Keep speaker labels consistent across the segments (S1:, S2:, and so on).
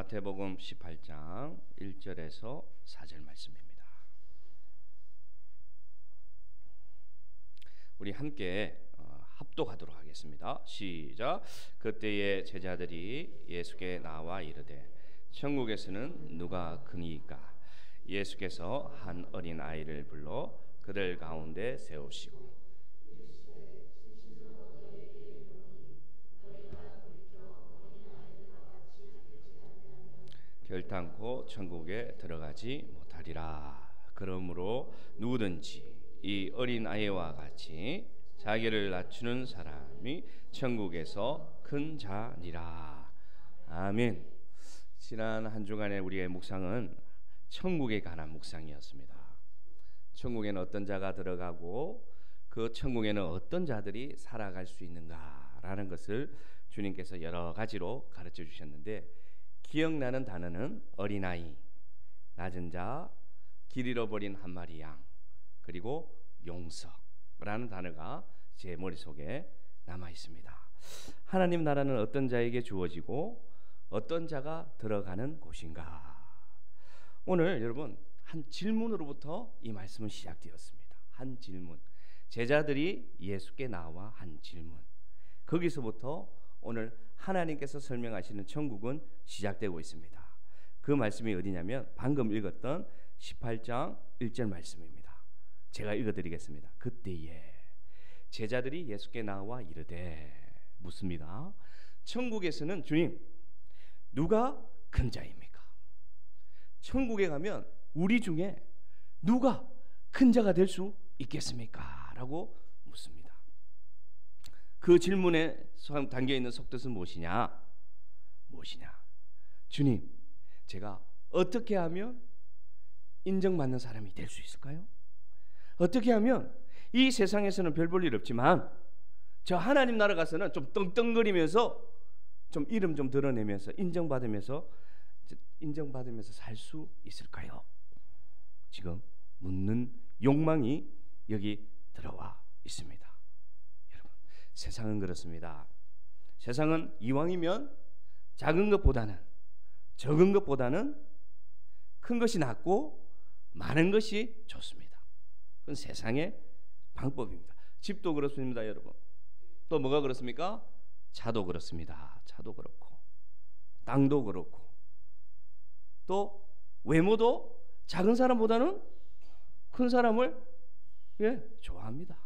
S1: 마태복음 18장 1절에서 4절 말씀입니다. 우리 함께 합독하도록 하겠습니다. 시작. 그때의 제자들이 예수께 나와 이르되 천국에서는 누가 크니이까? 예수께서 한 어린 아이를 불러 그들 가운데 세우시고 결탄코 천국에 들어가지 못하리라. 그러므로 누구든지 이 어린 아이와 같이 자기를 낮추는 사람이 천국에서 큰 자니라. 아멘. 지난 한 주간의 우리의 묵상은 천국에 관한 묵상이었습니다. 천국에는 어떤 자가 들어가고 그 천국에는 어떤 자들이 살아갈 수 있는가라는 것을 주님께서 여러 가지로 가르쳐 주셨는데, 기억나는 단어는 어린아이, 낮은 자, 길 잃어버린 한 마리 양, 그리고 용서라는 단어가 제 머릿속에 남아 있습니다. 하나님 나라는 어떤 자에게 주어지고 어떤 자가 들어가는 곳인가? 오늘 여러분 한 질문으로부터 이 말씀은 시작되었습니다. 한 질문. 제자들이 예수께 나와 한 질문. 거기서부터 오늘 하나님께서 설명하시는 천국은 시작되고 있습니다. 그 말씀이 어디냐면 방금 읽었던 18장 1절 말씀입니다. 제가 읽어드리겠습니다. 그때에 제자들이 예수께 나와 이르되 묻습니다. 천국에서는 주님, 누가 큰 자입니까? 천국에 가면 우리 중에 누가 큰 자가 될 수 있겠습니까? 라고 묻습니다. 그 질문에 담겨있는 속뜻은 무엇이냐? 주님, 제가 어떻게 하면 인정받는 사람이 될 수 있을까요? 어떻게 하면 이 세상에서는 별 볼 일 없지만 저 하나님 나라 가서는 좀 떵떵거리면서 좀 이름 좀 드러내면서 인정받으면서 살 수 있을까요? 지금 묻는 욕망이 여기 들어와 있습니다. 여러분, 세상은 그렇습니다. 세상은 이왕이면 작은 것보다는, 적은 것보다는 큰 것이 낫고 많은 것이 좋습니다. 그건 세상의 방법입니다. 집도 그렇습니다, 여러분. 또 뭐가 그렇습니까? 차도 그렇습니다. 차도 그렇고 땅도 그렇고 또 외모도 작은 사람보다는 큰 사람을 좋아합니다.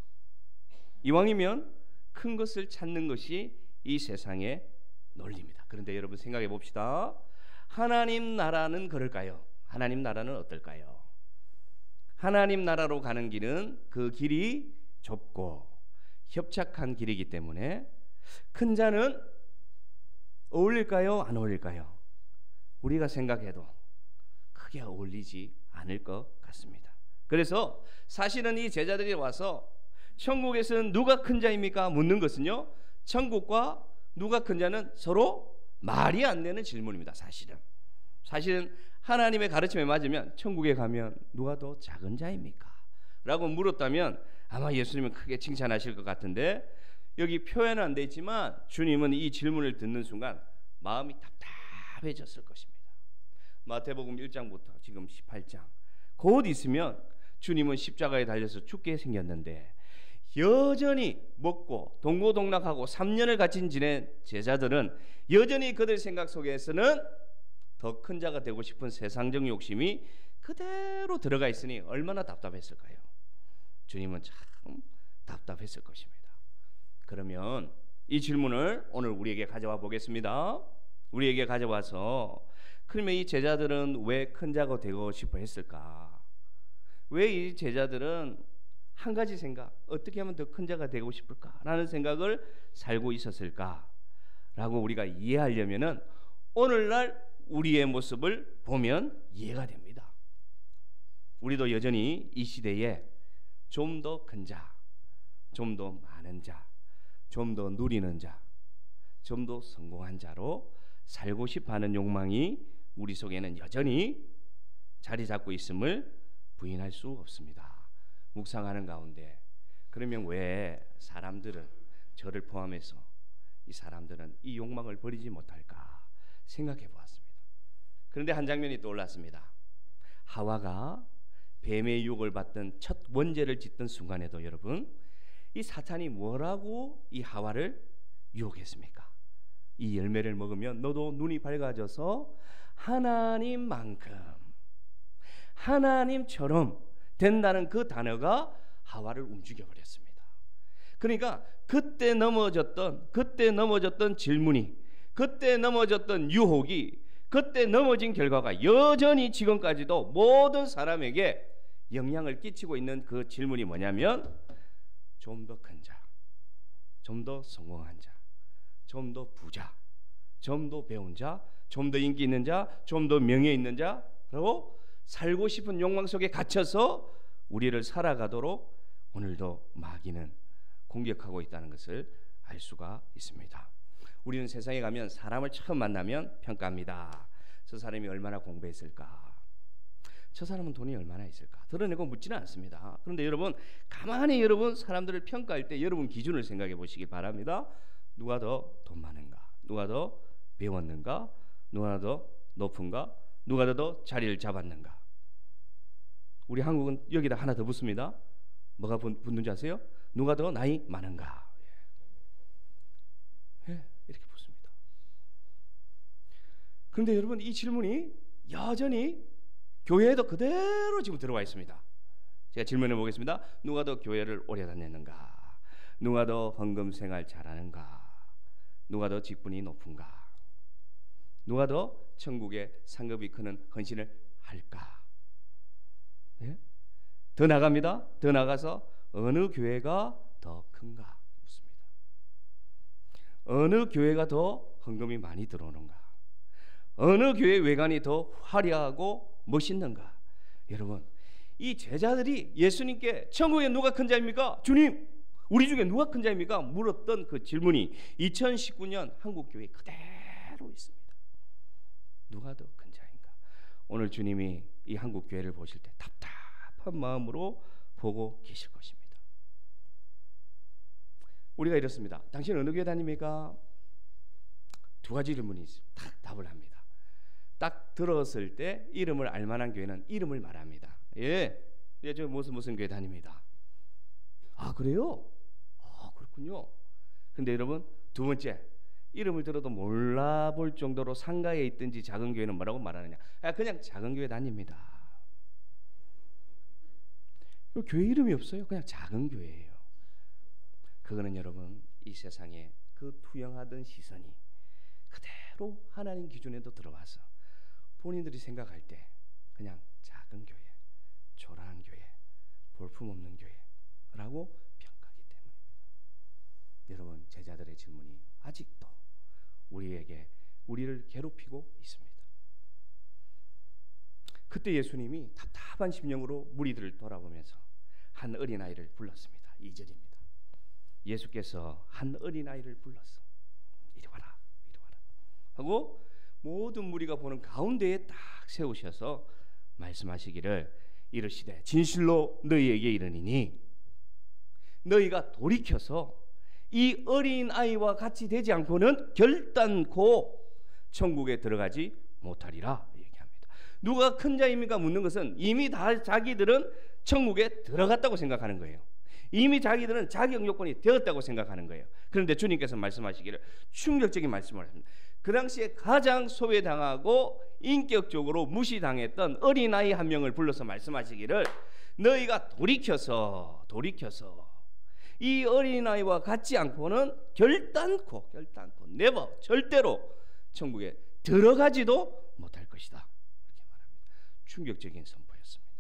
S1: 이왕이면 큰 것을 찾는 것이 이 세상의 논리입니다. 그런데 여러분 생각해 봅시다. 하나님 나라는 그럴까요? 하나님 나라는 어떨까요? 하나님 나라로 가는 길은 그 길이 좁고 협착한 길이기 때문에 큰 자는 어울릴까요? 안 어울릴까요? 우리가 생각해도 크게 어울리지 않을 것 같습니다. 그래서 사실은 이 제자들이 와서 천국에서는 누가 큰 자입니까? 묻는 것은요, 천국과 누가 큰 자는 서로 말이 안 되는 질문입니다. 사실은 하나님의 가르침에 맞으면 천국에 가면 누가 더 작은 자입니까? 라고 물었다면 아마 예수님은 크게 칭찬하실 것 같은데, 여기 표현은 안 돼 있지만 주님은 이 질문을 듣는 순간 마음이 답답해졌을 것입니다. 마태복음 1장부터 지금 18장 곧 있으면 주님은 십자가에 달려서 죽게 생겼는데 여전히 먹고 동고동락하고 3년을 같이 지낸 제자들은 여전히 그들 생각 속에서는 더 큰 자가 되고 싶은 세상적 욕심이 그대로 들어가 있으니 얼마나 답답했을까요? 주님은 참 답답했을 것입니다. 그러면 이 질문을 오늘 우리에게 가져와 보겠습니다. 우리에게 가져와서 그러면 이 제자들은 왜 큰 자가 되고 싶어 했을까? 왜 이 제자들은 한 가지 생각, 어떻게 하면 더 큰 자가 되고 싶을까라는 생각을 살고 있었을까라고 우리가 이해하려면은 오늘날 우리의 모습을 보면 이해가 됩니다. 우리도 여전히 이 시대에 좀 더 큰 자, 좀 더 많은 자, 좀 더 누리는 자, 좀 더 성공한 자로 살고 싶어하는 욕망이 우리 속에는 여전히 자리 잡고 있음을 부인할 수 없습니다. 묵상하는 가운데 그러면 왜 사람들은, 저를 포함해서 이 사람들은 이 욕망을 버리지 못할까 생각해 보았습니다. 그런데 한 장면이 떠올랐습니다. 하와가 뱀의 유혹을 받던 첫 원죄를 짓던 순간에도 여러분, 이 사탄이 뭐라고 이 하와를 유혹했습니까? 이 열매를 먹으면 너도 눈이 밝아져서 하나님만큼, 하나님처럼 된다는 그 단어가 하와를 움직여버렸습니다. 그러니까 그때 넘어졌던 질문이, 그때 넘어졌던 유혹이, 그때 넘어진 결과가 여전히 지금까지도 모든 사람에게 영향을 끼치고 있는 그 질문이 뭐냐면, 좀 더 큰 자, 좀 더 성공한 자, 좀 더 부자, 좀 더 배운 자, 좀 더 인기 있는 자, 좀 더 명예 있는 자라고 살고 싶은 욕망 속에 갇혀서 우리를 살아가도록 오늘도 마귀는 공격하고 있다는 것을 알 수가 있습니다. 우리는 세상에 가면 사람을 처음 만나면 평가합니다. 저 사람이 얼마나 공부했을까? 저 사람은 돈이 얼마나 있을까? 드러내고 묻지는 않습니다. 그런데 여러분, 가만히 여러분 사람들을 평가할 때 여러분 기준을 생각해 보시기 바랍니다. 누가 더 돈 많은가? 누가 더 배웠는가? 누가 더 높은가? 누가 더 자리를 잡았는가? 우리 한국은 여기다 하나 더 붙습니다. 뭐가 붙는지 아세요? 누가 더 나이 많은가? 예, 이렇게 붙습니다. 그런데 여러분, 이 질문이 여전히 교회에도 그대로 지금 들어와 있습니다. 제가 질문해 보겠습니다. 누가 더 교회를 오래 다녔는가? 누가 더 헌금 생활 잘하는가? 누가 더 직분이 높은가? 누가 더 천국에 상급이 크는 헌신을 할까? 예? 더 나갑니다. 더 나가서 어느 교회가 더 큰가 묻습니다. 어느 교회가 더 헌금이 많이 들어오는가? 어느 교회 외관이 더 화려하고 멋있는가? 여러분, 이 제자들이 예수님께 천국에 누가 큰 자입니까? 주님, 우리 중에 누가 큰 자입니까? 물었던 그 질문이 2019년 한국교회에 그대로 있습니다. 누가 더 큰 자인가? 오늘 주님이 이 한국교회를 보실 때 답답한 마음으로 보고 계실 것입니다. 우리가 이렇습니다. 당신 어느 교회 다닙니까? 두 가지 질문이 있어요. 딱 답을 합니다. 딱 들었을 때 이름을 알만한 교회는 이름을 말합니다. 예, 저 무슨 교회 다닙니다. 아, 그래요? 아, 그렇군요. 근데 여러분, 두 번째, 이름을 들어도 몰라볼 정도로 상가에 있든지 작은 교회는 뭐라고 말하느냐? 그냥 작은 교회 다닙니다. 교회 이름이 없어요. 그냥 작은 교회예요. 그거는 여러분, 이 세상에 그 투영하던 시선이 그대로 하나님 기준에도 들어와서 본인들이 생각할 때 그냥 작은 교회, 초라한 교회, 볼품없는 교회라고 평가하기 때문입니다. 여러분, 제자들의 질문이 아직도 우리를 괴롭히고 있습니다. 그때 예수님이 답답한 심령으로 무리들을 돌아보면서 한 어린아이를 불렀습니다. 2절입니다. 예수께서 한 어린아이를 불렀어. 이리 와라, 이리 와라 하고 모든 무리가 보는 가운데에 딱 세우셔서 말씀하시기를 이르시되 진실로 너희에게 이르니니 너희가 돌이켜서 이 어린아이와 같이 되지 않고는 결단코 천국에 들어가지 못하리라 얘기합니다. 누가 큰 자입니까? 묻는 것은 이미 다 자기들은 천국에 들어갔다고 생각하는 거예요. 이미 자기들은 자격 요건이 되었다고 생각하는 거예요. 그런데 주님께서 말씀하시기를 충격적인 말씀을 하십니다. 그 당시에 가장 소외당하고 인격적으로 무시당했던 어린아이 한 명을 불러서 말씀하시기를 너희가 돌이켜서 이 어린아이와 같지 않고는 결단코 네버 절대로 천국에 들어가지도 못할 것이다. 이렇게 말합니다. 충격적인 선포였습니다.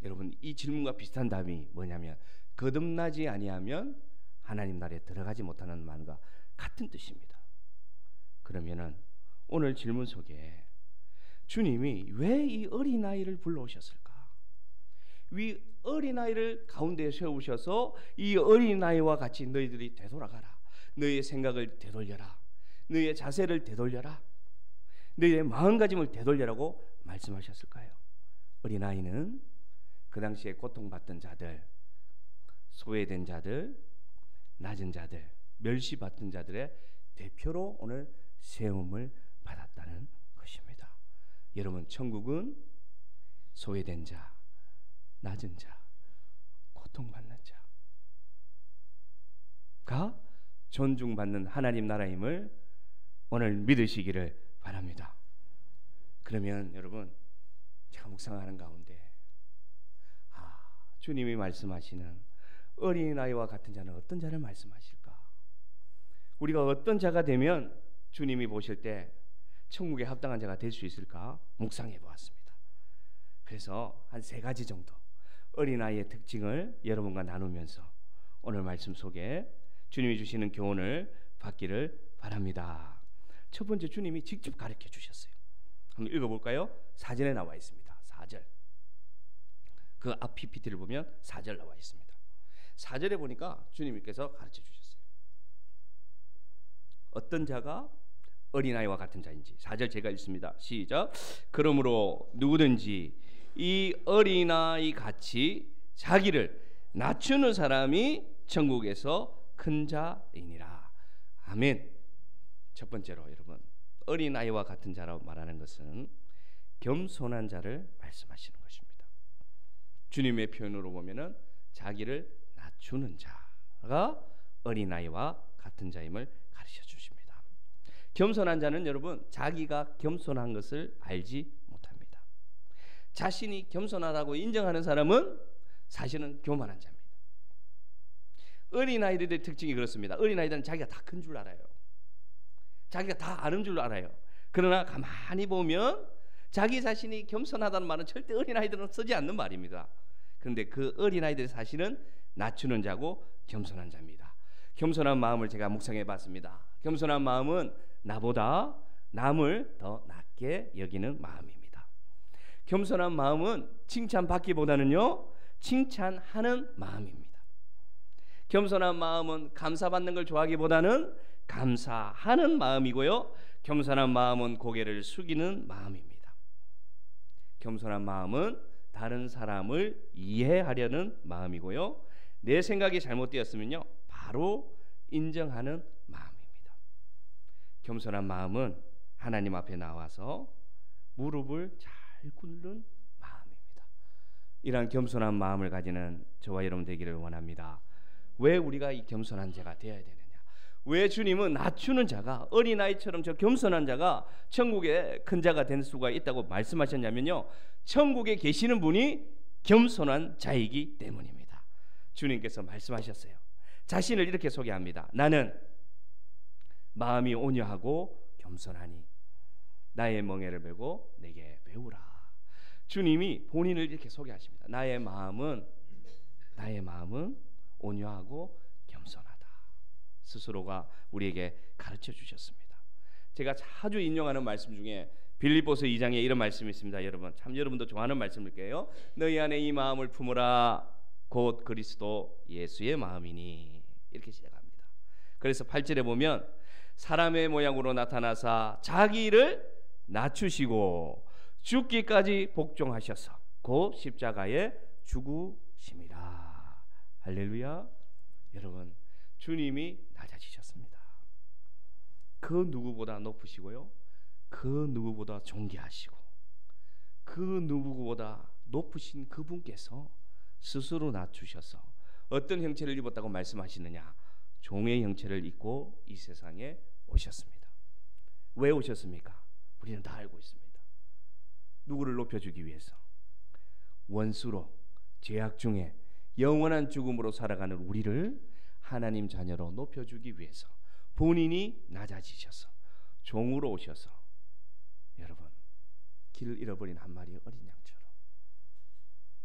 S1: 여러분, 이 질문과 비슷한 답이 뭐냐면 거듭나지 아니하면 하나님 나라에 들어가지 못하는 말과 같은 뜻입니다. 그러면은 오늘 질문 속에 주님이 왜 이 어린아이를 불러오셨을까? 이 어린아이를 가운데에 세우셔서 이 어린아이와 같이 너희들이 되돌아가라. 너희의 생각을 되돌려라. 너희의 자세를 되돌려라. 너희의 마음가짐을 되돌려라고 말씀하셨을까요? 어린아이는 그 당시에 고통받던 자들, 소외된 자들, 낮은 자들, 멸시받던 자들의 대표로 오늘 세움을 받았다는 것입니다. 여러분, 천국은 소외된 자, 낮은 자, 고통받는 자가 존중받는 하나님 나라임을 오늘 믿으시기를 바랍니다. 그러면 여러분, 제가 묵상하는 가운데 주님이 말씀하시는 어린아이와 같은 자는 어떤 자를 말씀하실까? 우리가 어떤 자가 되면 주님이 보실 때 천국에 합당한 자가 될 수 있을까? 묵상해 보았습니다. 그래서 한 3가지 정도 어린아이의 특징을 여러분과 나누면서 오늘 말씀 속에 주님이 주시는 교훈을 받기를 바랍니다. 첫 번째, 주님이 직접 가르쳐 주셨어요. 한번 읽어볼까요? 4절에 나와 있습니다. 4절. 그 앞 PPT를 보면 4절 나와 있습니다. 4절에 보니까 주님께서 가르쳐 주셨어요. 어떤 자가 어린아이와 같은 자인지. 4절 제가 읽습니다. 시작. 그러므로 누구든지 이 어린아이 같이 자기를 낮추는 사람이 천국에서 큰 자이니라. 아멘. 첫 번째로 여러분, 어린아이와 같은 자라고 말하는 것은 겸손한 자를 말씀하시는 것입니다. 주님의 표현으로 보면은 자기를 낮추는 자가 어린아이와 같은 자임을 가르쳐 주십니다. 겸손한 자는 여러분, 자기가 겸손한 것을 알지 못합니다. 자신이 겸손하다고 인정하는 사람은 사실은 교만한 자입니다. 어린아이들의 특징이 그렇습니다. 어린아이들은 자기가 다 큰 줄 알아요. 자기가 다 아는 줄 알아요. 그러나 가만히 보면 자기 자신이 겸손하다는 말은 절대 어린아이들은 쓰지 않는 말입니다. 그런데 그 어린아이들의 사실은 낮추는 자고 겸손한 자입니다. 겸손한 마음을 제가 묵상해 봤습니다. 겸손한 마음은 나보다 남을 더 낮게 여기는 마음입니다. 겸손한 마음은 칭찬받기보다는요, 칭찬하는 마음입니다. 겸손한 마음은 감사받는 걸 좋아하기보다는 감사하는 마음이고요, 겸손한 마음은 고개를 숙이는 마음입니다. 겸손한 마음은 다른 사람을 이해하려는 마음이고요, 내 생각이 잘못되었으면요 바로 인정하는 마음입니다. 겸손한 마음은 하나님 앞에 나와서 무릎을 잘 꿇는 마음입니다. 이러한 겸손한 마음을 가지는 저와 여러분 되기를 원합니다. 왜 우리가 이 겸손한 자가 되어야 되느냐? 왜 주님은 낮추는 자가, 어린아이처럼 저 겸손한 자가 천국에 큰 자가 될 수가 있다고 말씀하셨냐면요, 천국에 계시는 분이 겸손한 자이기 때문입니다. 주님께서 말씀하셨어요. 자신을 이렇게 소개합니다. 나는 마음이 온유하고 겸손하니 나의 멍에를 메고 내게 배우라. 주님이 본인을 이렇게 소개하십니다. 나의 마음은 온유하고 겸손하다. 스스로가 우리에게 가르쳐 주셨습니다. 제가 자주 인용하는 말씀 중에 빌립보서 2장에 이런 말씀이 있습니다. 여러분, 참 여러분도 좋아하는 말씀일게요. 너희 안에 이 마음을 품으라. 곧 그리스도 예수의 마음이니. 이렇게 시작합니다. 그래서 8절에 보면 사람의 모양으로 나타나사 자기를 낮추시고 죽기까지 복종하셔서 곧 십자가에 죽으심이라. 할렐루야. 여러분, 주님이 낮아지셨습니다. 그 누구보다 높으시고요, 그 누구보다 존귀하시고, 그 누구보다 높으신 그분께서 스스로 낮추셔서 어떤 형체를 입었다고 말씀하시느냐? 종의 형체를 입고 이 세상에 오셨습니다. 왜 오셨습니까? 우리는 다 알고 있습니다. 누구를 높여주기 위해서? 원수로, 죄악 중에 영원한 죽음으로 살아가는 우리를 하나님 자녀로 높여주기 위해서 본인이 낮아지셔서 종으로 오셔서, 여러분, 길을 잃어버린 한 마리의 어린 양처럼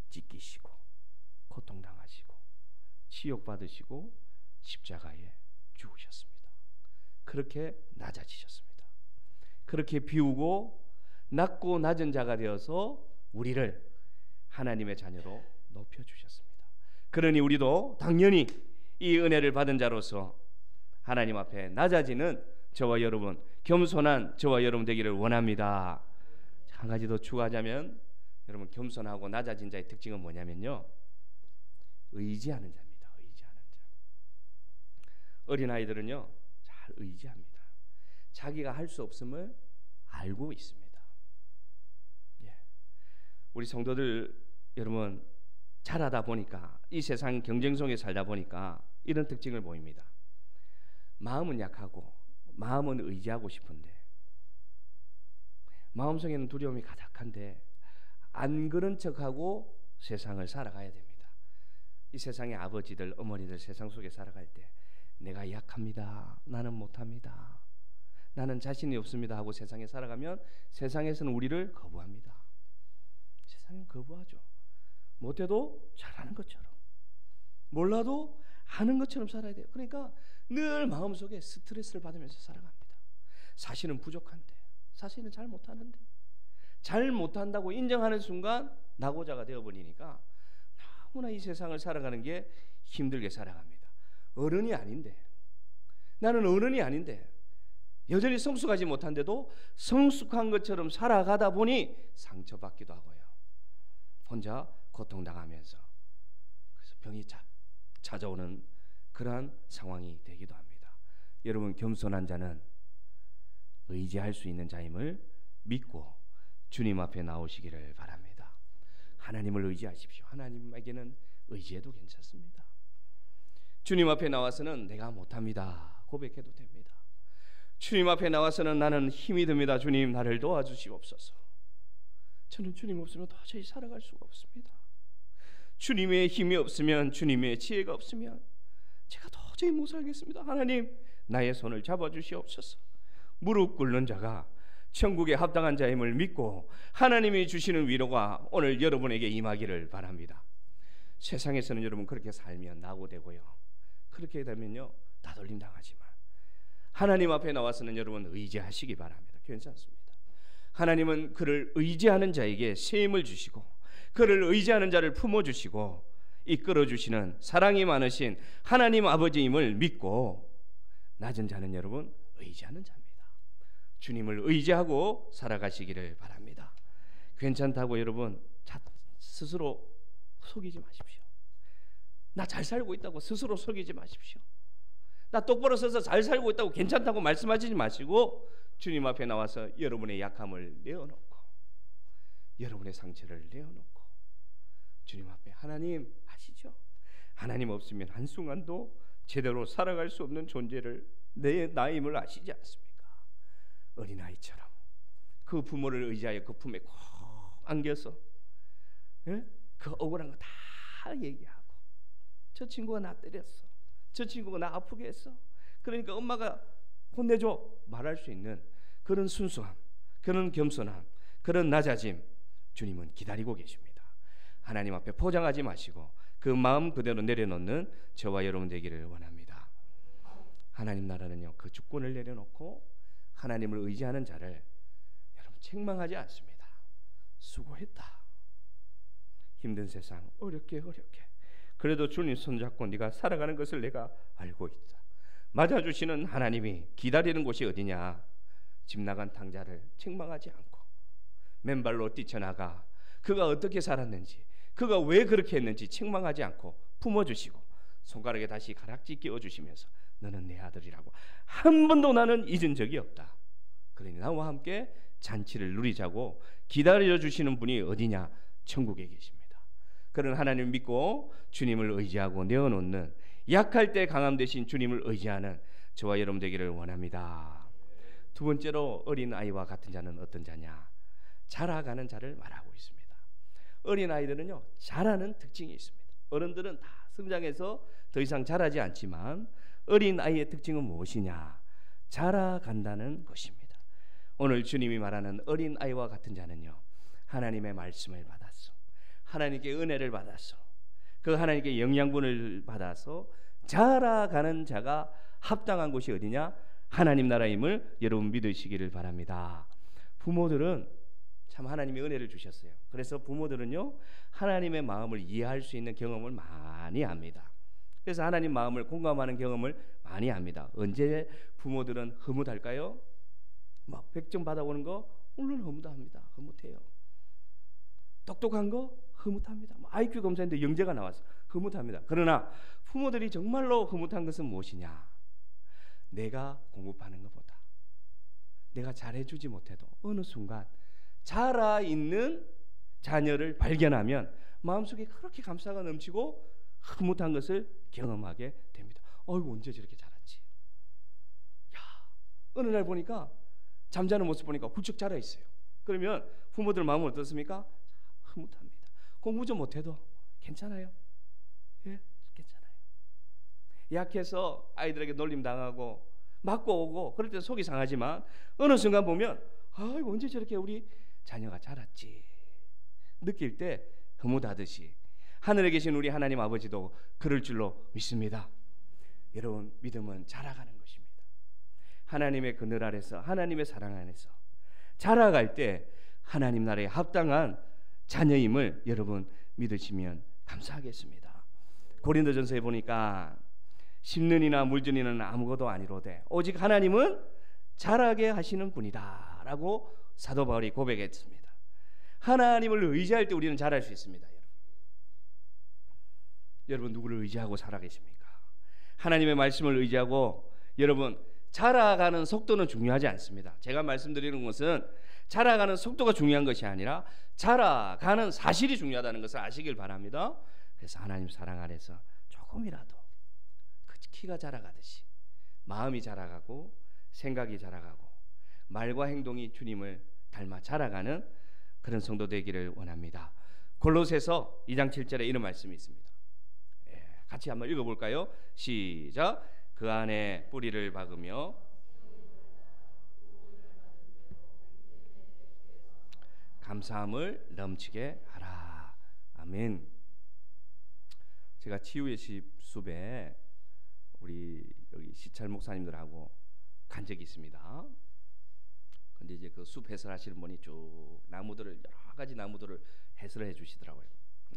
S1: 찢기시고 고통당하시고 치욕받으시고 십자가에 죽으셨습니다. 그렇게 낮아지셨습니다. 그렇게 비우고 낮고 낮은 자가 되어서 우리를 하나님의 자녀로 높여주셨습니다. 그러니 우리도 당연히 이 은혜를 받은 자로서 하나님 앞에 낮아지는 저와 여러분, 겸손한 저와 여러분 되기를 원합니다. 한 가지 더 추가하자면, 여러분, 겸손하고 낮아진 자의 특징은 뭐냐면요, 의지하는 자입니다. 의지하는 자. 어린아이들은요 잘 의지합니다. 자기가 할 수 없음을 알고 있습니다. 예. 우리 성도들 여러분 자라다 보니까 이 세상 경쟁 속에 살다 보니까 이런 특징을 보입니다. 마음은 약하고 마음은 의지하고 싶은데 마음속에는 두려움이 가득한데 안 그런 척하고 세상을 살아가야 됩니다. 이 세상의 아버지들 어머니들 세상 속에 살아갈 때 내가 약합니다. 나는 못합니다. 나는 자신이 없습니다 하고 세상에 살아가면 세상에서는 우리를 거부합니다. 세상은 거부하죠. 못해도 잘하는 것처럼 몰라도 하는 것처럼 살아야 돼요. 그러니까 늘 마음속에 스트레스를 받으면서 살아갑니다. 사실은 부족한데 사실은 잘 못하는데 잘 못한다고 인정하는 순간 낙오자가 되어버리니까 너무나 이 세상을 살아가는 게 힘들게 살아갑니다. 어른이 아닌데 나는 어른이 아닌데 여전히 성숙하지 못한데도 성숙한 것처럼 살아가다 보니 상처받기도 하고요. 혼자 고통당하면서 그래서 병이 찾아오는 그러한 상황이 되기도 합니다. 여러분 겸손한 자는 의지할 수 있는 자임을 믿고 주님 앞에 나오시기를 바랍니다. 하나님을 의지하십시오. 하나님에게는 의지해도 괜찮습니다. 주님 앞에 나와서는 내가 못합니다 고백해도 됩니다. 주님 앞에 나와서는 나는 힘이 듭니다. 주님 나를 도와주시옵소서. 저는 주님 없으면 도저히 살아갈 수가 없습니다. 주님의 힘이 없으면 주님의 지혜가 없으면 제가 도저히 못 살겠습니다. 하나님 나의 손을 잡아주시옵소서. 무릎 꿇는 자가 천국에 합당한 자임을 믿고 하나님이 주시는 위로가 오늘 여러분에게 임하기를 바랍니다. 세상에서는 여러분 그렇게 살면 낙오되고요. 그렇게 되면요 따돌림 당하지만 하나님 앞에 나와서는 여러분 의지하시기 바랍니다. 괜찮습니다. 하나님은 그를 의지하는 자에게 세임을 주시고 그를 의지하는 자를 품어주시고 이끌어주시는 사랑이 많으신 하나님 아버지임을 믿고 낮은 자는 여러분 의지하는 자입니다. 주님을 의지하고 살아가시기를 바랍니다. 괜찮다고 여러분 스스로 속이지 마십시오. 나 잘 살고 있다고 스스로 속이지 마십시오. 나 똑바로 서서 잘 살고 있다고 괜찮다고 말씀하시지 마시고 주님 앞에 나와서 여러분의 약함을 내어놓고 여러분의 상처를 내어놓고 주님 앞에 하나님 아시죠? 하나님 없으면 한순간도 제대로 살아갈 수 없는 존재를 내 나임을 아시지 않습니까? 어린아이처럼 그 부모를 의지하여 그 품에 꼭 안겨서 그 억울한 거 다 얘기하고 저 친구가 나 때렸어. 저 친구가 나 아프게 했어. 그러니까 엄마가 혼내줘 말할 수 있는 그런 순수함, 그런 겸손함, 그런 낮아짐 주님은 기다리고 계십니다. 하나님 앞에 포장하지 마시고 그 마음 그대로 내려놓는 저와 여러분 되기를 원합니다. 하나님 나라는요 그 주권을 내려놓고 하나님을 의지하는 자를 여러분 책망하지 않습니다. 수고했다. 힘든 세상 어렵게 그래도 주님 손잡고 네가 살아가는 것을 내가 알고 있다. 맞아주시는 하나님이 기다리는 곳이 어디냐. 집 나간 탕자를 책망하지 않고 맨발로 뛰쳐나가 그가 어떻게 살았는지 그가 왜 그렇게 했는지 책망하지 않고 품어주시고 손가락에 다시 가락지 끼워주시면서 너는 내 아들이라고 한 번도 나는 잊은 적이 없다. 그러니 나와 함께 잔치를 누리자고 기다려주시는 분이 어디냐. 천국에 계십니다. 그런 하나님을 믿고 주님을 의지하고 내어놓는 약할 때 강함 되신 주님을 의지하는 저와 여러분 되기를 원합니다. 두 번째로 어린아이와 같은 자는 어떤 자냐. 자라가는 자를 말하고 있습니다. 어린아이들은요 자라는 특징이 있습니다. 어른들은 다 성장해서 더 이상 자라지 않지만 어린아이의 특징은 무엇이냐. 자라간다는 것입니다. 오늘 주님이 말하는 어린아이와 같은 자는요 하나님의 말씀을 받았어. 하나님께 은혜를 받았어. 그 하나님께 영양분을 받아서 자라가는 자가 합당한 곳이 어디냐. 하나님 나라임을 여러분 믿으시기를 바랍니다. 부모들은 참 하나님이 은혜를 주셨어요. 그래서 부모들은요 하나님의 마음을 이해할 수 있는 경험을 많이 합니다. 그래서 하나님 마음을 공감하는 경험을 많이 합니다. 언제 부모들은 흐뭇할까요? 막 100점 받아오는 거 물론 흐뭇합니다. 흐뭇해요. 똑똑한 거 흐뭇합니다. IQ 검사인데 영재가 나왔어. 흐뭇합니다. 그러나 부모들이 정말로 흐뭇한 것은 무엇이냐. 내가 공급하는 것보다 내가 잘해주지 못해도 어느 순간 자라있는 자녀를 발견하면 마음속에 그렇게 감사가 넘치고 흐뭇한 것을 경험하게 됩니다. 어이구, 언제 저렇게 자랐지? 야, 어느 날 보니까 잠자는 모습 보니까 훌쩍 자라 있어요. 그러면 부모들 마음은 어떻습니까? 흐뭇합니다. 공부 좀 못해도 괜찮아요. 예, 괜찮아요. 약해서 아이들에게 놀림 당하고 맞고 오고 그럴 때 속이 상하지만 어느 순간 보면 아이고, 언제 저렇게 우리 자녀가 자랐지 느낄 때 흐뭇하듯이 하늘에 계신 우리 하나님 아버지도 그럴 줄로 믿습니다. 여러분, 믿음은 자라가는 것입니다. 하나님의 그늘 아래서, 하나님의 사랑 안에서 자라갈 때 하나님 나라에 합당한 자녀임을 여러분 믿으시면 감사하겠습니다. 고린도전서에 보니까 심는 이나 물든 이는 아무것도 아니로되 오직 하나님은 자라게 하시는 분이다 라고 사도 바울이 고백했습니다. 하나님을 의지할 때 우리는 자랄 수 있습니다. 여러분 누구를 의지하고 살아계십니까? 하나님의 말씀을 의지하고 여러분 자라가는 속도는 중요하지 않습니다. 제가 말씀드리는 것은 자라가는 속도가 중요한 것이 아니라 자라가는 사실이 중요하다는 것을 아시길 바랍니다. 그래서 하나님 사랑 안에서 조금이라도 그 키가 자라가듯이 마음이 자라가고 생각이 자라가고 말과 행동이 주님을 닮아 자라가는 그런 성도 되기를 원합니다. 골로새서 2장 7절에 이런 말씀이 있습니다. 같이 한번 읽어볼까요? 시작. 그 안에 뿌리를 박으며 감사함을 넘치게 하라. 아멘. 제가 치유의 숲에 우리 여기 시찰 목사님들하고 간 적이 있습니다. 근데 이제 그 숲 해설하시는 분이 쭉 나무들을 여러 가지 나무들을 해설해 주시더라고요.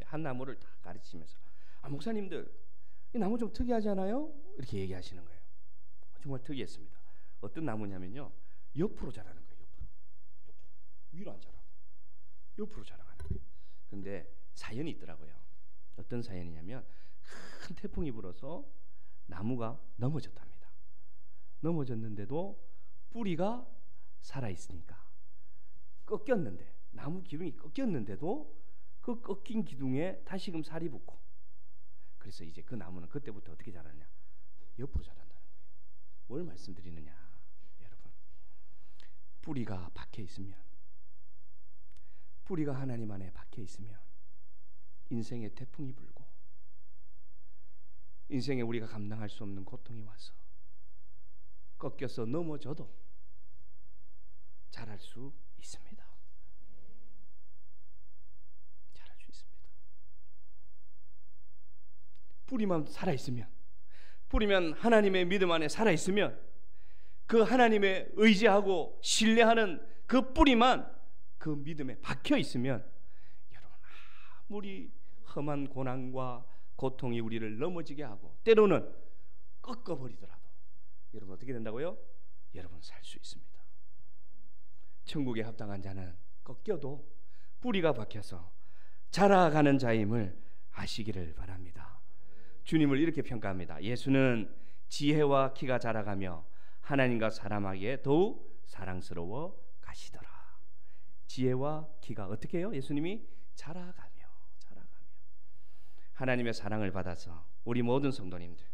S1: 한 나무를 다 가르치면서 목사님들 이 나무 좀 특이하지 않아요? 이렇게 얘기하시는 거예요. 정말 특이했습니다. 어떤 나무냐면요, 옆으로 자라는 거예요. 옆으로 위로 안 자라고 옆으로 자라가는 거예요. 근데 사연이 있더라고요. 어떤 사연이냐면 큰 태풍이 불어서 나무가 넘어졌답니다. 넘어졌는데도 뿌리가 살아 있으니까 꺾였는데 나무 기둥이 꺾였는데도 그 꺾인 기둥에 다시금 살이 붙고 그래서 이제 그 나무는 그때부터 어떻게 자라냐? 옆으로 자란다는 거예요. 뭘 말씀드리느냐, 여러분. 뿌리가 박혀 있으면, 뿌리가 하나님 안에 박혀 있으면 인생의 태풍이 불고 인생에 우리가 감당할 수 없는 고통이 와서 꺾여서 넘어져도 자랄 수 있습니다. 자랄 수 있습니다. 뿌리만 살아있으면, 뿌리면 하나님의 믿음 안에 살아있으면 그 하나님의 의지하고 신뢰하는 그 뿌리만 그 믿음에 박혀 있으면 여러분 아무리 험한 고난과 고통이 우리를 넘어지게 하고 때로는 꺾어버리더라도 여러분 어떻게 된다고요? 여러분 살 수 있습니다. 천국에 합당한 자는 꺾여도 뿌리가 박혀서 자라가는 자임을 아시기를 바랍니다. 주님을 이렇게 평가합니다. 예수는 지혜와 키가 자라가며 하나님과 사람에게 더욱 사랑스러워 가시더라. 지혜와 키가 어떻게 해요? 예수님이 자라가며 하나님의 사랑을 받아서 우리 모든 성도님들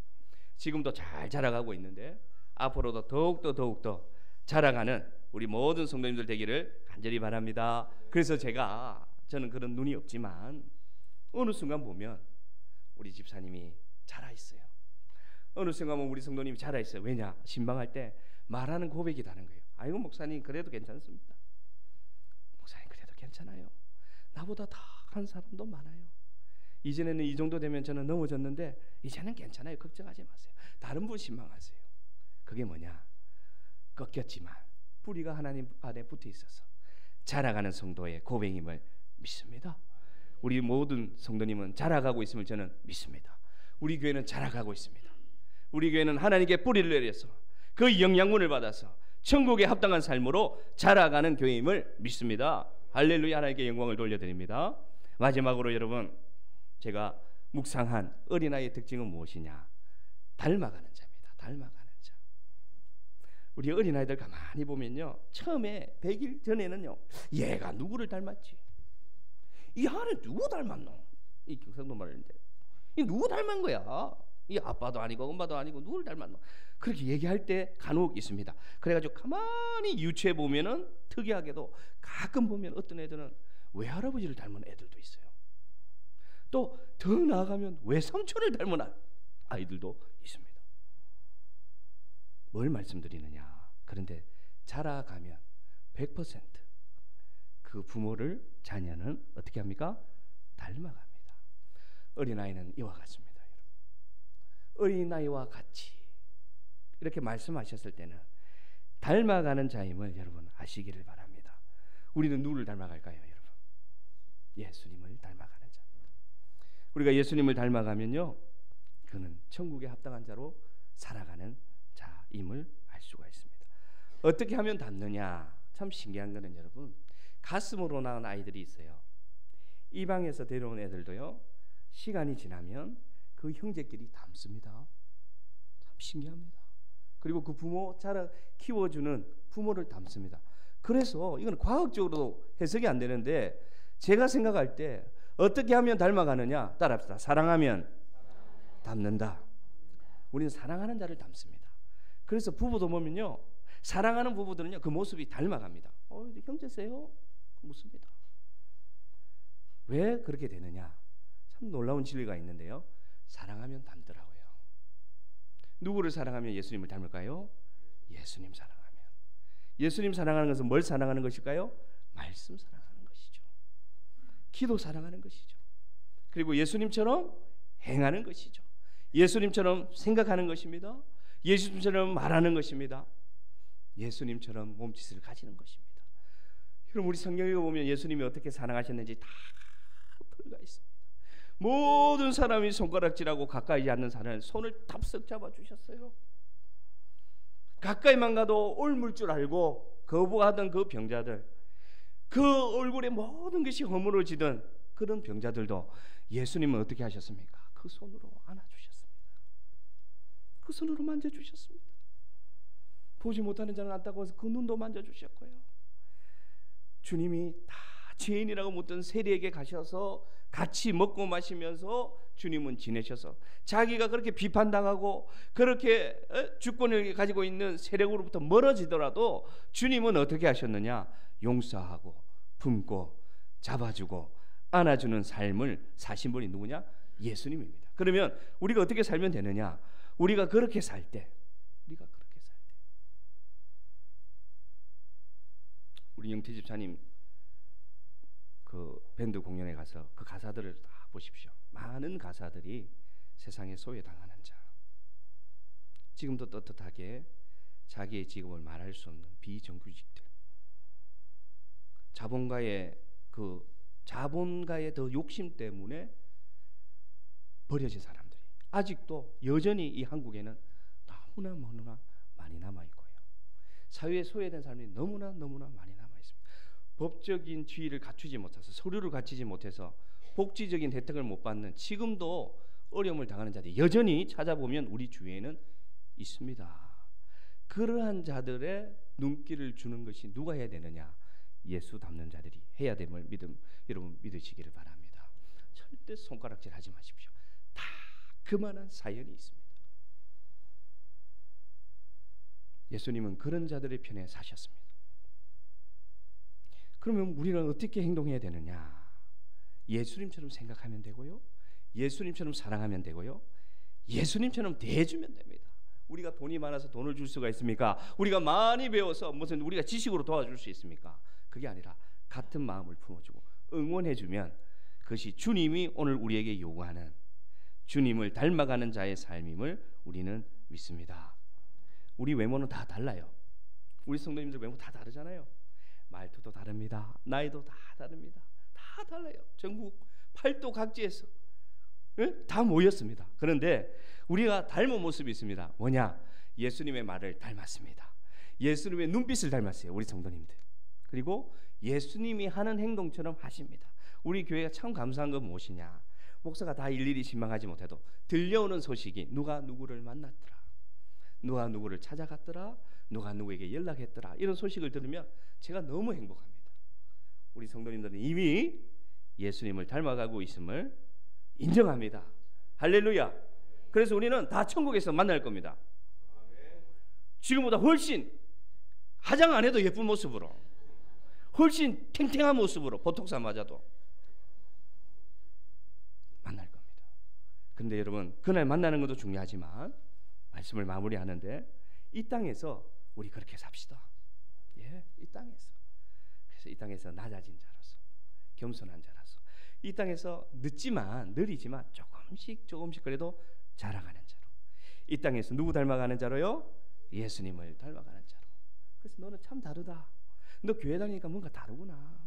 S1: 지금도 잘 자라가고 있는데 앞으로도 더욱더 자라가는 우리 모든 성도님들 되기를 간절히 바랍니다. 그래서 저는 그런 눈이 없지만 어느 순간 보면 우리 집사님이 자라있어요. 어느 순간 보면 우리 성도님이 자라있어요. 왜냐? 신방할 때 말하는 고백이 다른 거예요. 아이고 목사님 그래도 괜찮습니다. 목사님 그래도 괜찮아요. 나보다 다 한 사람도 많아요. 이전에는 이 정도 되면 저는 넘어졌는데 이제는 괜찮아요. 걱정하지 마세요. 다른 분 신방하세요. 그게 뭐냐? 꺾였지만 뿌리가 하나님 안에 붙어 있어서 자라가는 성도의 고백임을 믿습니다. 우리 모든 성도님은 자라가고 있음을 저는 믿습니다. 우리 교회는 자라가고 있습니다. 우리 교회는 하나님께 뿌리를 내려서 그 영양분을 받아서 천국에 합당한 삶으로 자라가는 교회임을 믿습니다. 할렐루야. 하나님께 영광을 돌려드립니다. 마지막으로 여러분 제가 묵상한 어린아이의 특징은 무엇이냐? 닮아가는 자입니다. 닮아가는 자. 우리 어린아이들 가만히 보면요, 처음에 100일 전에는요, 얘가 누구를 닮았지? 이 안에 누구 닮았노? 이 경상도 말인데 이 누구 닮은 거야? 이 아빠도 아니고 엄마도 아니고 누구를 닮았노? 그렇게 얘기할 때 간혹 있습니다. 그래가지고 가만히 유추해 보면은 특이하게도 가끔 보면 어떤 애들은 외할아버지를 닮은 애들도 있어요. 또 더 나아가면 외삼촌을 닮은 아이들도 있습니다. 뭘 말씀드리느냐? 그런데 자라가면 100% 그 부모를 자녀는 어떻게 합니까? 닮아갑니다. 어린아이는 이와 같습니다. 여러분. 어린아이와 같이 이렇게 말씀하셨을 때는 닮아가는 자임을 여러분 아시기를 바랍니다. 우리는 누구를 닮아갈까요, 여러분? 예수님을 닮아가는 자입니다. 우리가 예수님을 닮아가면요, 그는 천국에 합당한 자로 살아가는 자임을 알 수가 있습니다. 어떻게 하면 닮느냐? 참 신기한 거는 여러분, 가슴으로 낳은 아이들이 있어요. 이방에서 데려온 애들도요, 시간이 지나면 그 형제끼리 닮습니다. 참 신기합니다. 그리고 그 부모 키워주는 부모를 닮습니다. 그래서 이건 과학적으로도 해석이 안 되는데, 제가 생각할 때 어떻게 하면 닮아가느냐? 따라합시다. 사랑하면 닮는다. 우리는 사랑하는 자를 닮습니다. 그래서 부부도 보면요, 사랑하는 부부들은요, 그 모습이 닮아갑니다. 형제세요? 묻습니다. 왜 그렇게 되느냐? 참 놀라운 진리가 있는데요, 사랑하면 닮더라고요. 누구를 사랑하면 예수님을 닮을까요? 예수님 사랑하면. 예수님 사랑하는 것은 뭘 사랑하는 것일까요? 말씀 사랑하는 것이죠. 기도 사랑하는 것이죠. 그리고 예수님처럼 행하는 것이죠. 예수님처럼 생각하는 것입니다. 예수님처럼 말하는 것입니다. 예수님처럼 몸짓을 가지는 것입니다. 여러분, 우리 성경에 보면 예수님이 어떻게 사랑하셨는지 다 들어가 있습니다. 모든 사람이 손가락질하고 가까이 앉는 사람은 손을 탑석 잡아주셨어요. 가까이만 가도 옮을 줄 알고 거부하던 그 병자들, 그 얼굴에 모든 것이 허물어지던 그런 병자들도 예수님은 어떻게 하셨습니까? 그 손으로 안아주셨습니다. 그 손으로 만져주셨습니다. 보지 못하는 자는 안다고 해서 그 눈도 만져주셨고요. 주님이 다 죄인이라고 묻던 세리에게 가셔서 같이 먹고 마시면서 주님은 지내셔서, 자기가 그렇게 비판당하고 그렇게 주권을 가지고 있는 세력으로부터 멀어지더라도 주님은 어떻게 하셨느냐? 용서하고 품고 잡아주고 안아주는 삶을 사신 분이 누구냐? 예수님입니다. 그러면 우리가 어떻게 살면 되느냐? 우리가 그렇게 살 때, 우리 영태 집사님 그 밴드 공연에 가서 그 가사들을 다 보십시오. 많은 가사들이 세상에 소외당하는 자, 지금도 떳떳하게 자기의 직업을 말할 수 없는 비정규직들, 자본가의 더 욕심 때문에 버려진 사람들이 아직도 여전히 이 한국에는 너무나 많이 남아 있고요. 사회에 소외된 사람이 너무나 많이 남아 있습니다. 법적인 지위를 갖추지 못해서, 서류를 갖추지 못해서 복지적인 혜택을 못 받는, 지금도 어려움을 당하는 자들이 여전히 찾아보면 우리 주위에는 있습니다. 그러한 자들의 눈길을 주는 것이 누가 해야 되느냐? 예수 닮는 자들이 해야 됨을 여러분 믿으시기를 바랍니다. 절대 손가락질 하지 마십시오. 다 그만한 사연이 있습니다. 예수님은 그런 자들의 편에 사셨습니다. 그러면 우리는 어떻게 행동해야 되느냐? 예수님처럼 생각하면 되고요, 예수님처럼 사랑하면 되고요, 예수님처럼 대해주면 됩니다. 우리가 돈이 많아서 돈을 줄 수가 있습니까? 우리가 많이 배워서 무슨 우리가 지식으로 도와줄 수 있습니까? 그게 아니라 같은 마음을 품어주고 응원해주면 그것이 주님이 오늘 우리에게 요구하는 주님을 닮아가는 자의 삶임을 우리는 믿습니다. 우리 외모는 다 달라요. 우리 성도님들 외모 다 다르잖아요. 말투도 다릅니다. 나이도 다 다릅니다. 다 달라요. 전국 팔도 각지에서 다 모였습니다. 그런데 우리가 닮은 모습이 있습니다. 뭐냐? 예수님의 말을 닮았습니다. 예수님의 눈빛을 닮았어요, 우리 성도님들. 그리고 예수님이 하는 행동처럼 하십니다. 우리 교회가 참 감사한 건 무엇이냐? 목사가 다 일일이 신방하지 못해도 들려오는 소식이 누가 누구를 만났더라, 누가 누구를 찾아갔더라, 누가 누구에게 연락했더라 이런 소식을 들으면 제가 너무 행복합니다. 우리 성도님들은 이미 예수님을 닮아가고 있음을 인정합니다. 할렐루야. 그래서 우리는 다 천국에서 만날 겁니다. 지금보다 훨씬 화장 안 해도 예쁜 모습으로, 훨씬 탱탱한 모습으로 보톡스 맞아도 만날 겁니다. 그런데 여러분, 그날 만나는 것도 중요하지만 말씀을 마무리하는데 이 땅에서 우리 그렇게 삽시다. 예, 이 땅에서. 그래서 이 땅에서 낮아진 자로서, 겸손한 자로서, 이 땅에서 늦지만 느리지만 조금씩 그래도 자라가는 자로, 이 땅에서 누구 닮아가는 자로요? 예수님을 닮아가는 자로. 그래서 너는 참 다르다. 너 교회 다니니까 뭔가 다르구나.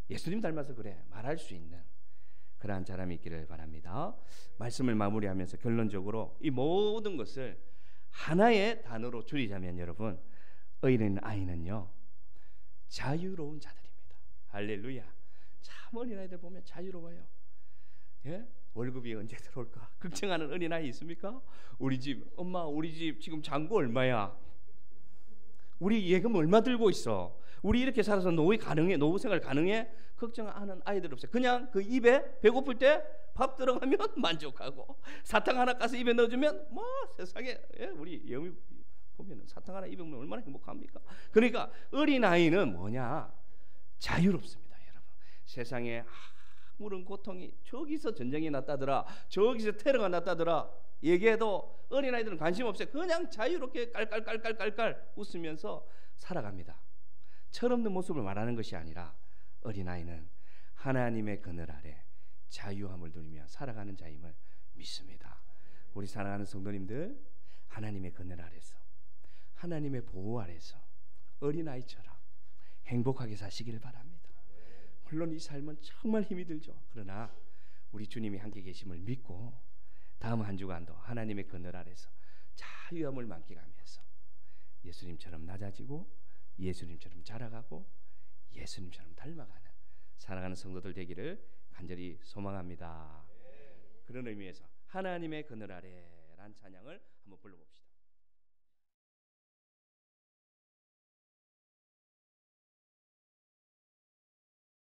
S1: 예수님 닮아서 그래 말할 수 있는 그러한 사람이 있기를 바랍니다. 말씀을 마무리하면서 결론적으로 이 모든 것을 하나의 단어로 줄이자면 여러분, 어린아이는요 자유로운 자들입니다. 할렐루야. 참 어린아이들 보면 자유로워요. 예? 월급이 언제 들어올까 걱정하는 어린아이 있습니까? 우리 집 엄마, 우리 집 지금 잔고 얼마야? 우리 예금 얼마 들고 있어? 우리 이렇게 살아서 노후 가능해? 노후 생활 가능해? 걱정하는 아이들 없어요. 그냥 그 입에 배고플 때 밥 들어가면 만족하고, 사탕 하나 까서 입에 넣어주면 뭐 세상에, 예? 우리 예음이 보면은 사탕 하나 입에 넣으면 얼마나 행복합니까? 그러니까 어린아이는 뭐냐? 자유롭습니다. 여러분, 세상에 아무런 고통이, 저기서 전쟁이 났다더라, 저기서 테러가 났다더라 얘기해도 어린아이들은 관심 없어요. 그냥 자유롭게 깔깔깔깔깔깔 웃으면서 살아갑니다. 철없는 모습을 말하는 것이 아니라 어린아이는 하나님의 그늘 아래 자유함을 누리며 살아가는 자임을 믿습니다. 우리 사랑하는 성도님들, 하나님의 그늘 아래서, 하나님의 보호 아래서 어린아이처럼 행복하게 사시길 바랍니다. 물론 이 삶은 정말 힘이 들죠. 그러나 우리 주님이 함께 계심을 믿고 다음 한 주간도 하나님의 그늘 아래서 자유함을 만끽하면서 예수님처럼 낮아지고 예수님처럼 자라가고 예수님처럼 닮아가는 사랑하는 성도들 되기를 간절히 소망합니다. 그런 의미에서 하나님의 그늘 아래란 찬양을 한번 불러봅시다.